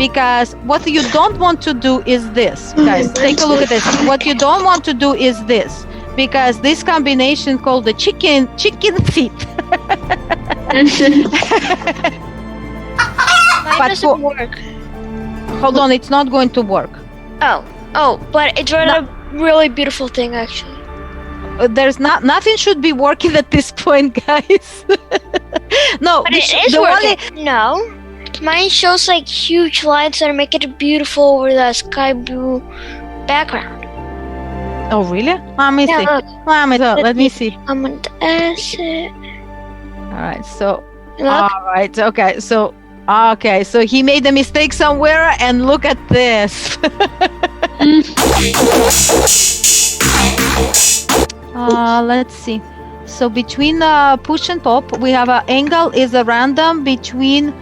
because what you don't want to do is this, guys. Take a look at this. What you don't want to do is this, because this combination called the chicken feet. Mine But doesn't work. Hold on, it's not going to work. Oh, but it's a really beautiful thing, actually. There's nothing should be working at this point, guys. No, But it is working. No, mine shows like huge lines that make it beautiful over the sky blue background. Oh, really? Let me see. Look, Let me see. I'm on the acid. All right, so Look, all right, okay, so he made a mistake somewhere, and look at this. Let's see. So between push and pop, we have an angle is a random between.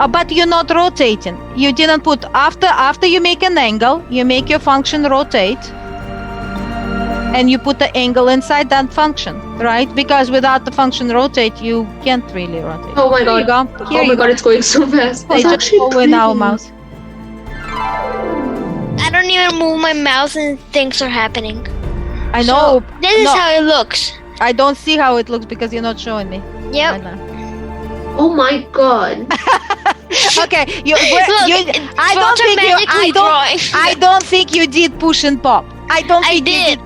But you're not rotating. You didn't put after you make an angle, you make your function rotate, and you put the angle inside that function, right? Because without the function rotate, you can't really rotate. Oh my Here you god. go. Here Oh you my go. god, it's going so fast. They It's just actually go with our pretty. mouse. I don't even move my mouse and things are happening. I know. So, this is No. how it looks. I don't see how it looks because you're not showing me. I Yep. know. Oh my god. Okay, Look, I don't think you. automatically drawing. I don't think you did push and pop. I don't I think you did.